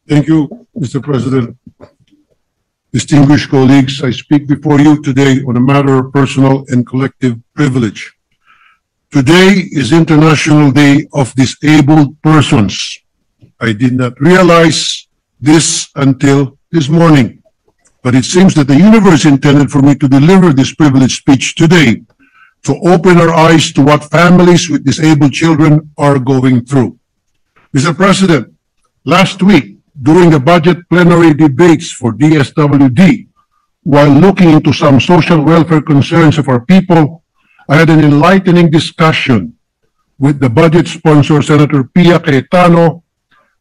Thank you, Mr. President. Distinguished colleagues, I speak before you today on a matter of personal and collective privilege. Today is International Day of Disabled Persons. I did not realize this until this morning, but it seems that the universe intended for me to deliver this privileged speech today to open our eyes to what families with disabled children are going through. Mr. President, last week, during the budget plenary debates for DSWD, while looking into some social welfare concerns of our people, I had an enlightening discussion with the budget sponsor, Senator Pia Cayetano,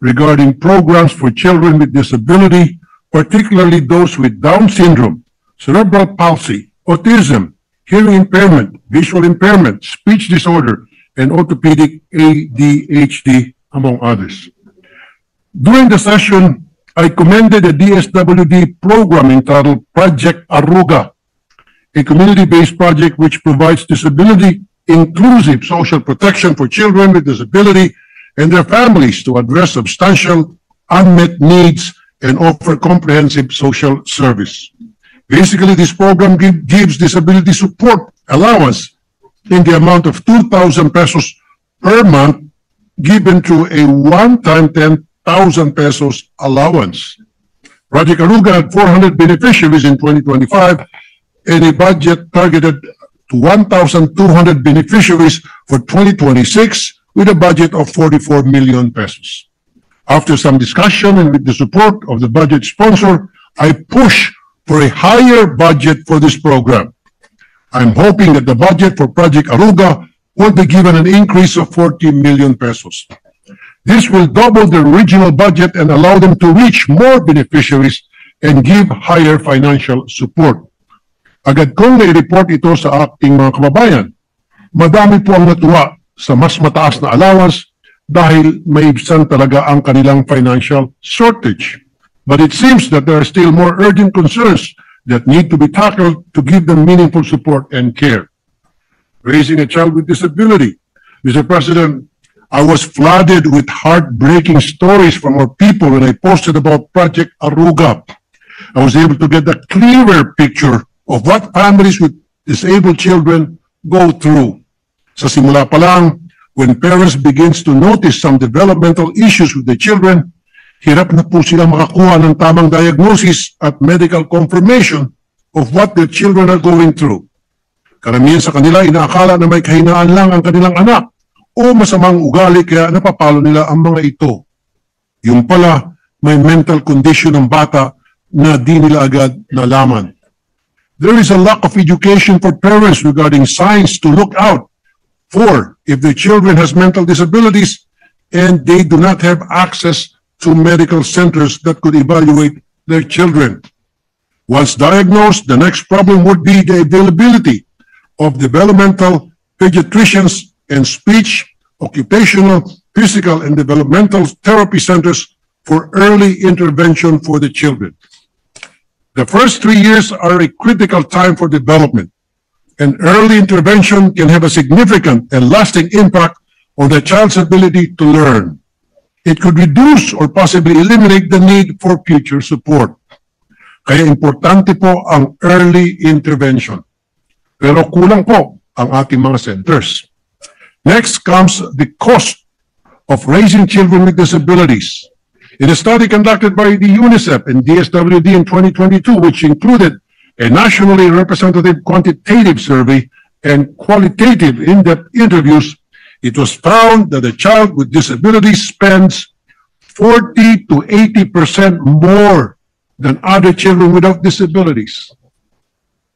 regarding programs for children with disability, particularly those with Down syndrome, cerebral palsy, autism, hearing impairment, visual impairment, speech disorder, and orthopedic ADHD, among others. During the session, I commended a DSWD program entitled Project Aruga, a community-based project which provides disability-inclusive social protection for children with disability and their families to address substantial unmet needs and offer comprehensive social service. Basically, this program gives disability support allowance in the amount of 2,000 pesos per month given through a one-time 10,000 pesos allowance. Project Aruga had 400 beneficiaries in 2025 and a budget targeted to 1,200 beneficiaries for 2026 with a budget of 44 million pesos. After some discussion and with the support of the budget sponsor, I push for a higher budget for this program. I'm hoping that the budget for Project Aruga will be given an increase of 40 million pesos. This will double the original budget and allow them to reach more beneficiaries and give higher financial support. Agad kong na-report ito sa ating mga kababayan. Madami po ang natuwa sa mas mataas na allowance dahil maibsan talaga ang kanilang financial shortage. But it seems that there are still more urgent concerns that need to be tackled to give them meaningful support and care. Raising a child with disability. Mr. President, I was flooded with heartbreaking stories from our people when I posted about Project Aruga. I was able to get a clearer picture of what families with disabled children go through. Sa simula pa lang, when parents begins to notice some developmental issues with the children, hirap na po sila makakuha ng tamang diagnosis at medical confirmation of what their children are going through. Karamihan sa kanila, inaakala na may kahinaan lang ang kanilang anak o masamang ugali kaya napapalo nila ang mga ito. Yung pala, may mental condition ng bata na di nila agad nalaman. There is a lack of education for parents regarding signs to look out for if their children has mental disabilities and they do not have access to medical centers that could evaluate their children. Once diagnosed, the next problem would be the availability of developmental pediatricians and speech, occupational, physical, and developmental therapy centers for early intervention for the children. The first 3 years are a critical time for development, and early intervention can have a significant and lasting impact on the child's ability to learn. It could reduce or possibly eliminate the need for future support. Kaya importante po ang early intervention. Pero kulang po ang ating mga centers. Next comes the cost of raising children with disabilities. In a study conducted by the UNICEF and DSWD in 2022, which included a nationally representative quantitative survey and qualitative in-depth interviews, it was found that a child with disabilities spends 40 to 80% more than other children without disabilities.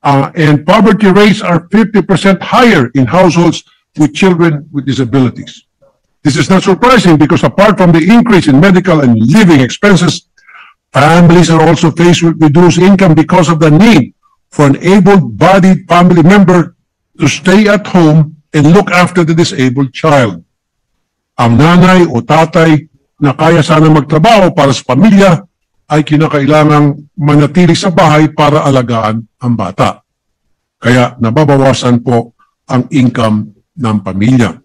And poverty rates are 50% higher in households with children with disabilities. This is not surprising because apart from the increase in medical and living expenses, families are also faced with reduced income because of the need for an able-bodied family member to stay at home and look after the disabled child. Ang nanay o tatay na kaya sana magtrabaho para sa pamilya ay kinakailangang manatili sa bahay para alagaan ang bata. Kaya nababawasan po ang income ng pamilya.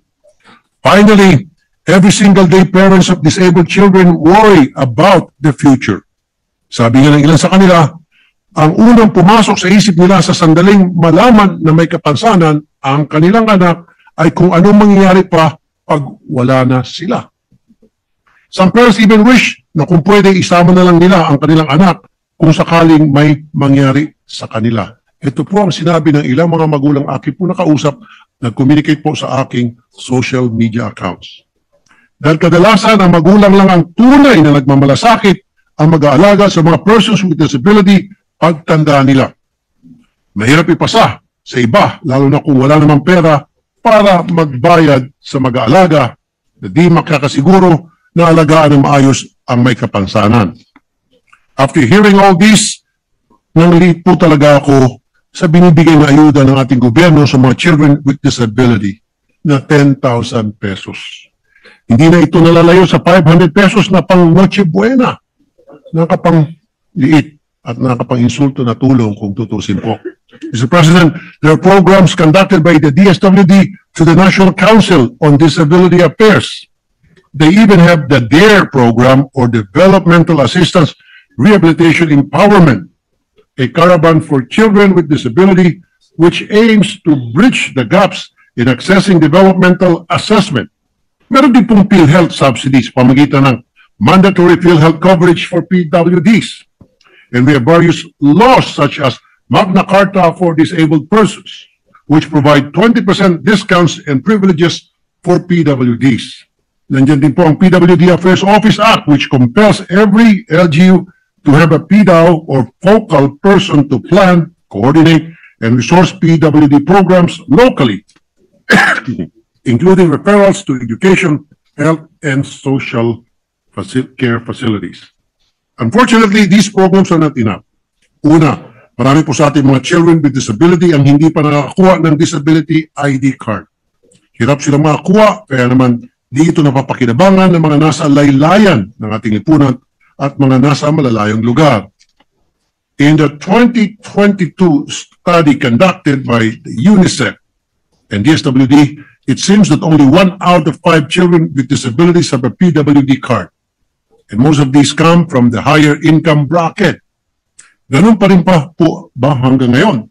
Finally, Every single day, parents of disabled children worry about the future. Sabi nga ng ilan sa kanila, ang unang pumasok sa isip nila sa sandaling malaman na may kapansanan ang kanilang anak ay kung anong mangyayari pa pag wala na sila. Some parents even wish na kung pwede isama na lang nila ang kanilang anak kung sakaling may mangyari sa kanila. Ito po ang sinabi ng ilang mga magulang aking po nakausap, nag-communicate po sa aking social media accounts. Dahil kadalasan ang magulang lang ang tunay na nagmamalasakit ang mag-aalaga sa mga persons with disability pagtanda nila. Mahirap ipasa sa iba, lalo na kung wala namang pera para magbayad sa mag-aalaga na di makakasiguro na alagaan ng maayos ang may kapansanan. After hearing all this, nangliit po talaga ako sa binibigay na ayuda ng ating gobyerno sa mga children with disability na 10,000 pesos. Hindi na ito nalalayo sa 500 pesos na pang Noche Buena. Nakapang liit at nakapang-insulto na tulong kung tutusin po. Mr. President, there are programs conducted by the DSWD to the National Council on Disability Affairs. They even have the DARE program, or Developmental Assistance Rehabilitation Empowerment, a caravan for children with disability which aims to bridge the gaps in accessing developmental assessment. Meron din pong PhilHealth subsidies pamagitan ng mandatory PhilHealth coverage for PWDs. And we have various laws such as Magna Carta for disabled persons, which provide 20% discounts and privileges for PWDs. Nandiyan din po ang PWD Affairs Office Act, which compels every LGU to have a PDAO or focal person to plan, coordinate, and resource PWD programs locally, including referrals to education, health, and social care facilities. Unfortunately, these programs are not enough. Una, marami po sa ating mga children with disability ang hindi pa nakakuha ng disability ID card. Hirap silang makakuha, kaya naman di ito napapakinabangan ng mga nasa laylayan ng ating lipunan at mga nasa malalayong lugar. In the 2022 study conducted by UNICEF and DSWD, it seems that only 1 out of 5 children with disabilities have a PWD card. And most of these come from the higher income bracket. Ganun pa rin pa po ba hanggang ngayon?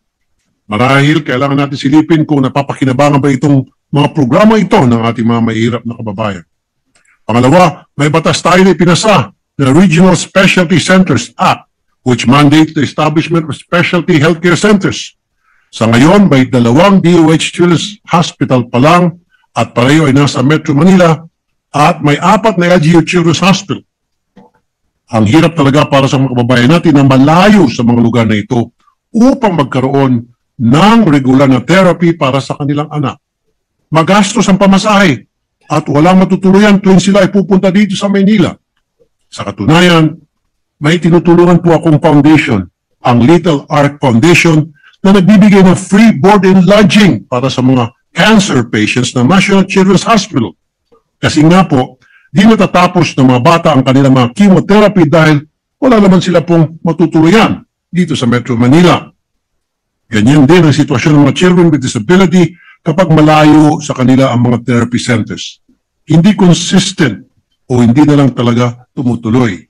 Marahil kailangan natin silipin kung napapakinabangan ba itong mga programa ito ng ating mga mahirap na kababayan. Pangalawa, may batas tayo na ipinasa na Regional Specialty Centers Act, which mandates the establishment of specialty healthcare centers. Sa ngayon, may 2 DOH Children's Hospital pa lang at pareho ay nasa Metro Manila at may 4 na LGU Children's Hospital. Ang hirap talaga para sa mga kababayan natin na malayo sa mga lugar na ito upang magkaroon ng regular na therapy para sa kanilang anak. Magastos ang pamasahe at walang matutuluyan tuwing sila ay pupunta dito sa Maynila. Sa katunayan, may tinutulungan po akong foundation, ang Little Ark Foundation, na nagbibigay ng free board and lodging para sa mga cancer patients ng National Children's Hospital. Kasi nga po, di natatapos ng mga bata ang kanilang mga chemotherapy dahil wala naman sila pong matutuluyan dito sa Metro Manila. Ganyan din ang sitwasyon ng mga children with disability kapag malayo sa kanila ang mga therapy centers. Hindi consistent o hindi na lang talaga tumutuloy.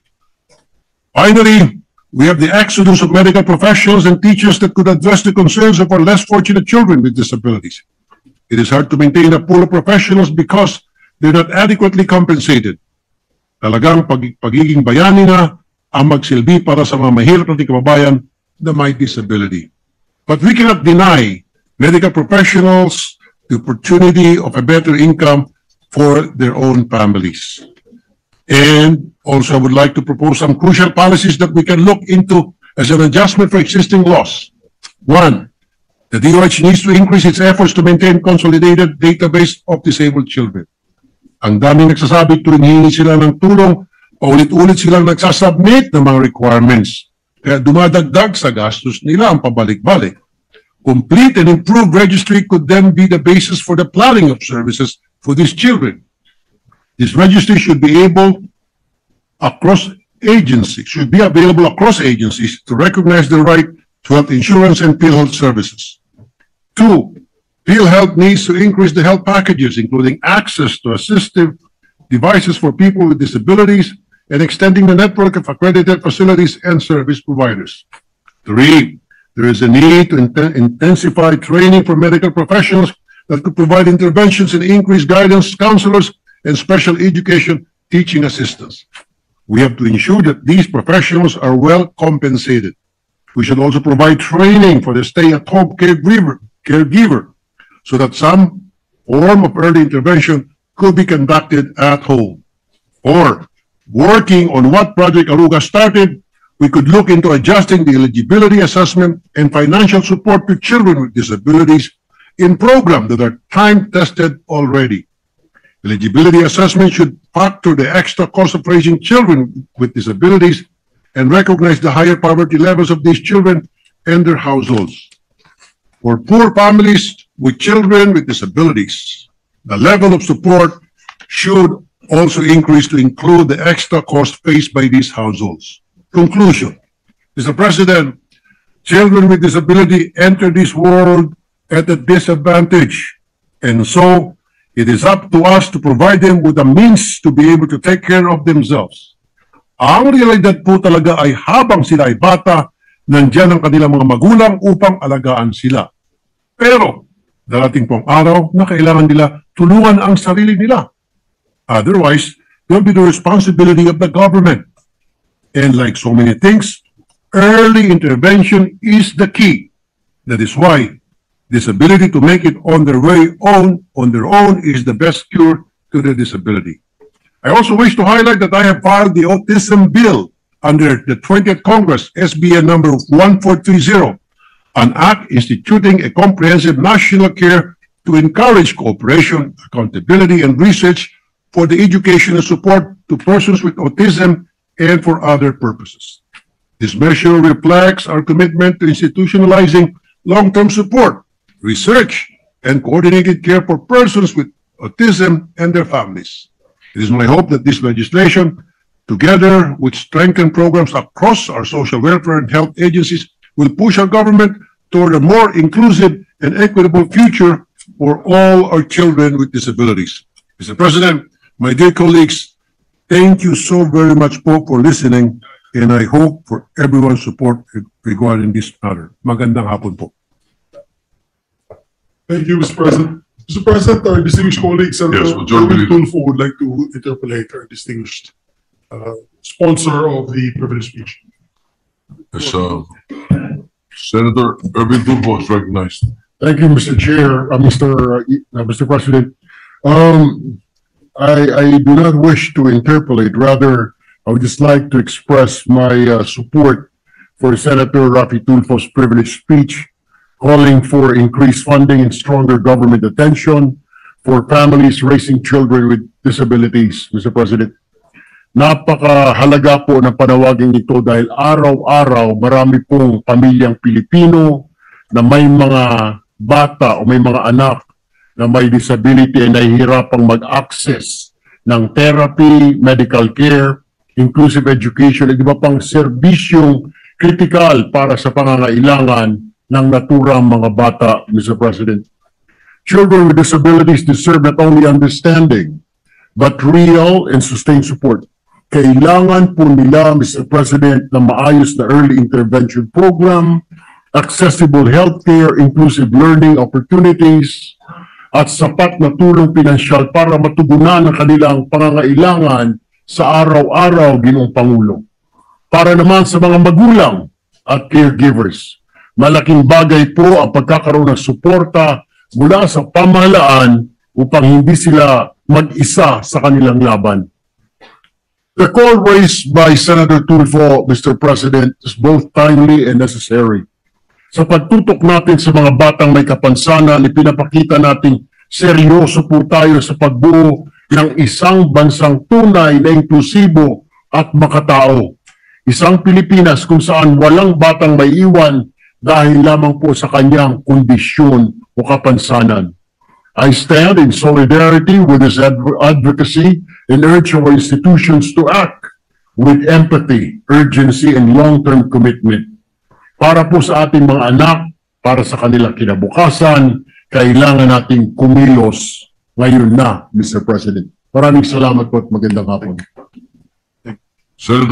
Finally, we have the exodus of medical professionals and teachers that could address the concerns of our less fortunate children with disabilities. It is hard to maintain a pool of professionals because they're not adequately compensated. Talagang pagiging bayani na ang magsilbi para sa mga mahirap nating kababayan na may disability. But we cannot deny medical professionals the opportunity of a better income for their own families. And also, I would like to propose some crucial policies that we can look into as an adjustment for existing laws. 1, the DOH needs to increase its efforts to maintain consolidated database of disabled children. Ang daming nagsasabi tuwing hihingi sila ng tulong, paulit-ulit silang nagsasubmit ng mga requirements. Kaya dumadagdag sa gastos nila ang pabalik-balik. Complete and improved registry could then be the basis for the planning of services for these children. This registry should be available across agencies to recognize the right to health insurance and PhilHealth services. 2, PhilHealth needs to increase the health packages, including access to assistive devices for people with disabilities, and extending the network of accredited facilities and service providers. 3, there is a need to intensify training for medical professionals that could provide interventions and increase guidance, counselors, and special education teaching assistants. We have to ensure that these professionals are well compensated. We should also provide training for the stay-at-home caregiver so that some form of early intervention could be conducted at home. Or, working on what Project Aruga started, we could look into adjusting the eligibility assessment and financial support to children with disabilities in programs that are time-tested already. Eligibility assessment should factor the extra cost of raising children with disabilities and recognize the higher poverty levels of these children and their households. For poor families with children with disabilities, the level of support should also increase to include the extra cost faced by these households. Conclusion. Mr. President, children with disability enter this world at a disadvantage, and so it is up to us to provide them with the means to be able to take care of themselves. Ang realidad po talaga ay habang sila ay bata, nandiyan ang kanilang mga magulang upang alagaan sila. Pero darating pong araw na kailangan nila tulungan ang sarili nila. Otherwise, they'll be the responsibility of the government. And like so many things, early intervention is the key. That is why this ability to make it on their own is the best cure to their disability. I also wish to highlight that I have filed the autism bill under the 20th Congress, SBN number 1430, an act instituting a comprehensive national care to encourage cooperation, accountability, and research for the education and support to persons with autism and for other purposes. This measure reflects our commitment to institutionalizing long-term support, research, and coordinated care for persons with autism and their families. It is my hope that this legislation, together with strengthened programs across our social welfare and health agencies, will push our government toward a more inclusive and equitable future for all our children with disabilities. Mr. President, my dear colleagues, thank you so very much po for listening, and I hope for everyone's support regarding this matter. Magandang hapon po. Thank you, Mr. President. Mr. President, our distinguished colleagues, Yes, Jordan Tulfo would like to interpolate our distinguished sponsor of the privilege speech. Yes, Senator Irvin Tulfo is recognized. Thank you, Mr. Chair, Mr. President. I do not wish to interpolate. Rather, I would just like to express my support for Senator Raffy Tulfo's privilege speech, calling for increased funding and stronger government attention for families raising children with disabilities, Mr. President. Napakahalaga po ng panawagin ito dahil araw-araw marami pong pamilyang Pilipino na may mga bata o may mga anak na may disability ay nahihirapang mag-access ng therapy, medical care, inclusive education at iba pang serbisyong kritikal para sa pangangailangan ng naturang mga bata, Mr. President. Children with disabilities deserve not only understanding, but real and sustained support. Kailangan po nila, Mr. President, na maayos na early intervention program, accessible healthcare, inclusive learning opportunities, at sapat na tulong pinansyal para matugunan ang kanilang pangangailangan sa araw-araw, Ginoong Pangulo. Para naman sa mga magulang at caregivers, malaking bagay po ang pagkakaroon ng suporta mula sa pamahalaan upang hindi sila mag-isa sa kanilang laban. The call raised by Senator Tulfo, Mr. President, is both timely and necessary. Sa pagtutok natin sa mga batang may kapansanan, ipinapakita nating seryoso po tayo sa pagbuo ng isang bansang tunay na inklusibo at makatao. Isang Pilipinas kung saan walang batang may iwan dahil lamang po sa kanyang kondisyon o kapansanan. I stand in solidarity with this advocacy and urge our institutions to act with empathy, urgency, and long-term commitment. Para po sa ating mga anak, para sa kanilang kinabukasan, kailangan nating kumilos ngayon na, Mr. President. Maraming salamat po at magandang hapon. Senator